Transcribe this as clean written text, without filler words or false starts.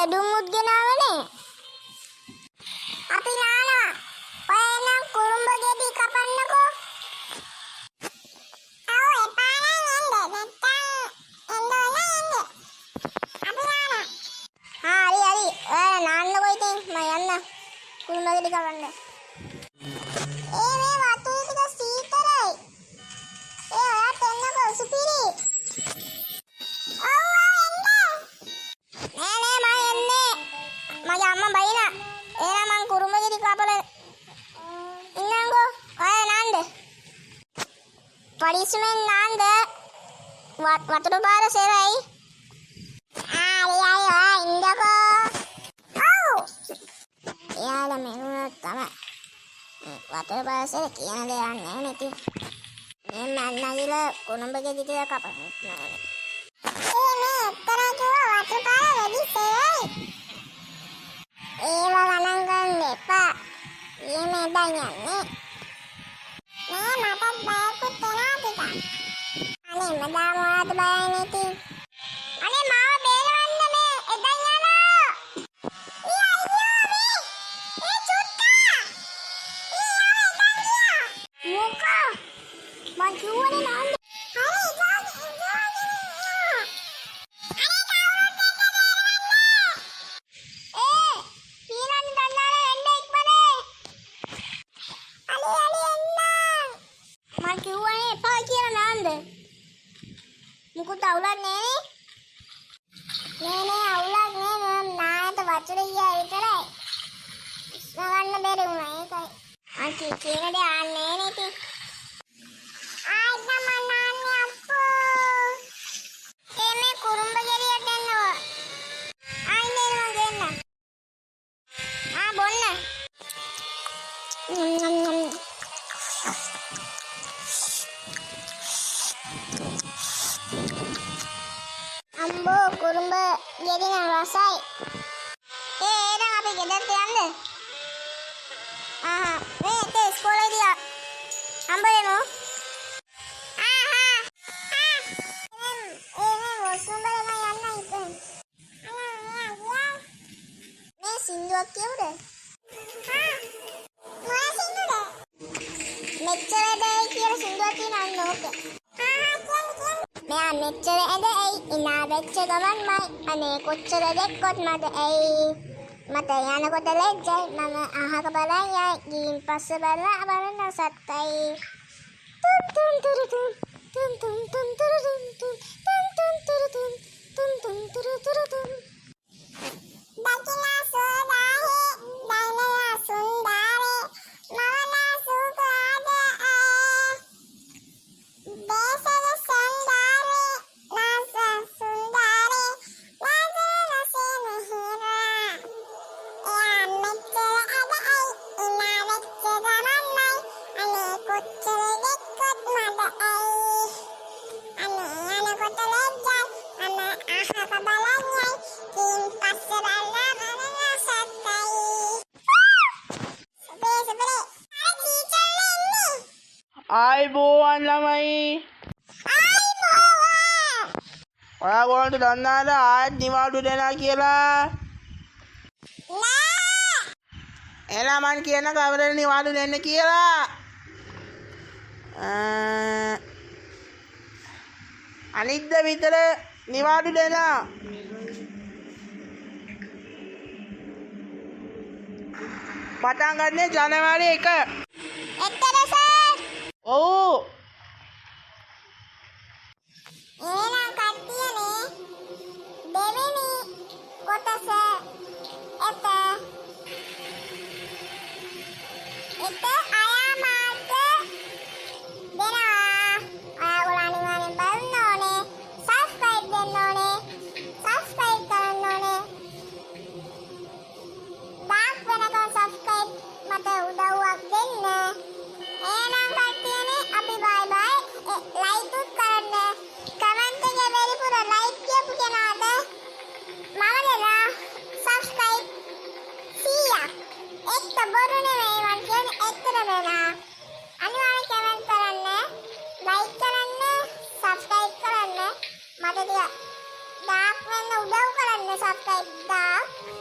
එඩුමුත් ගෙනාවනේ. අපි නානවා. ඔය නම් කුරුම්බ ගෙඩි කපන්නකෝ. ඔව් එපා නම් එන්න. නැත්තම් එන්න ඕන. අපි නානවා. හරි. ඔය නාන්නකෝ ඉතින් මම යන්න. කුරුම්බ ගෙඩි කපන්න. මේ වතුර ටික සීතලයි. ඔයාත් එන්නකෝ සුපිරි. මගේ අම්මා බයිනා. එහෙනම් මං කුරුම්බ ගෙඩි කපලා ඉන්නම්කෝ. ඔය නාන්න. පරිස්සමෙන් නාන්න. වතුර පාර සෙරයි. ඔය ඉන්නකෝ. ඔව්. එයාලා මෙන්න තමයි. වතුර පාර සෙර කියන දේ යන්නේ නැහැ නේ. මේ මන්නගිලා කුරුම්බ ගෙඩි ටික කපන්න. මේ එක්තරා කිව්වා වතුර පාර වැඩි සෙරයි. ඒව ගණන් ගන්න එපා. මේ දැන් යන්නේ. මටත් බයකුත් වෙනවා ටිකක්. අනේ මදාම ඔයාට බයයි නැති. අනේ මාව බේරවන්න මේ එදන් යනවා. ඒ චුට්ටා. මොකෝ? මං කිව්වනේ නාන්න. මුකුත් අවුලක් නෑනේ. නෑ අවුලක් නෑ. නායට වතුර ගියා විතරයි. ඉස්සගන්න බැරි වුණා ඒකයි. අන්ති කියන දේ ආන්නේ නෑනේ ඉතින්. ආයි මම නාන්නේ අප්පෝ. මේ කුරුම්බ ගෙඩියට එන්නවා. ආයි නේද මං දෙන්න. බොන්න. අම්බෝ කුරුම්බ ගෙඩි නම් රසයි. එහෙනම් අපි ගෙදරට යන්න. මේ ඉස්කෝලේදී අම්බ එනවා. මේ සින්දුවක් කියුද? මොන සින්දුද? මෙච්චර දෙයි කියලා සින්දුවක් තියෙනවා නෝක. මෙයා මෙච්චර ඇදයි ඉනා වෙච්ච ගමන්මයි අනේ කොච්චර දෙක්කොත් මට ඇයි මට යනකොට ලැජ්ජයි මම අහක බලන් යයි ගින් පස්සේ බලලා බලන සත්තයි තුන් තුන් තුරුතුන් තුන් තුන් තුන් තුරුතුන් තුන් තුන් තුරුතුන් තුන් තුන් තුරුතුන් දකිනා සෝදාහි දයිනා සුන්දාරේ මවනා සුකාදේ බේසල සන්දාරේ නාස සුන්දාරේ නාසන රසන හිනා එයා මෙච්චර අදයි ඉනා වෙච්ච ගමන්මයි අනේ කොච්චර දෙක්කොත් මට ඇයි අනේ යනකොට ලැජ්ජයි මම අහක බලන් යයි කින් පස්සේ බලලා බලන සත්තයි සුපේ අර ටීචර් එන්නේ ආයිබෝවන් ළමයි. ඔයාගොල්ලන්ට දන්නාද ආයෙත් නිවාඩු දෙනවා කියලා? එහෙනම් මං කියන කවුරුද නිවාඩු දෙන්න කියලා? අනිද්ද විතර නිවාඩු දෙනවා. පටන් ගන්නේ ජනවාරි 1. එක්තරා සර්. ඔව්. එහෙනම් කට්ටියනේ දෙවෙනි කොටස එත අයාමාර්ථ දෙනවා. ඔයාගොල්ලෝ අනිවාර්යෙන් බලන්න ඕනේ. සබ්ස්ක්‍රයිබ් දෙන්න ඕනේ. සබ්ස්ක්‍රයිබ් කරන්න ඕනේ. දාක් වෙනකන් සබ්ස්ක්‍රයිබ් මට උදව්වක් දෙන්න. එහෙනම් කට්ටියනේ අපි බයි බයි. ලයික් උත් කරන්න. කමෙන්ට් එකේ වෙලිපුර ලයික් කියපු කෙනාට මම දෙනවා සබ්ස්ක්‍රයිබ් 100ක්. එක්ක බොරු නෙමෙයි මං කියන්නේ එක්කම දෙනවා. අනිවාර්යෙන් කමෙන්ට් කරන්න, ලයික් කරන්න, සබ්ස්ක්‍රයිබ් කරන්න. මට ටික දාක් වෙන්න උදව් කරන්න සබ්ස්ක්‍රයිබ් දාලා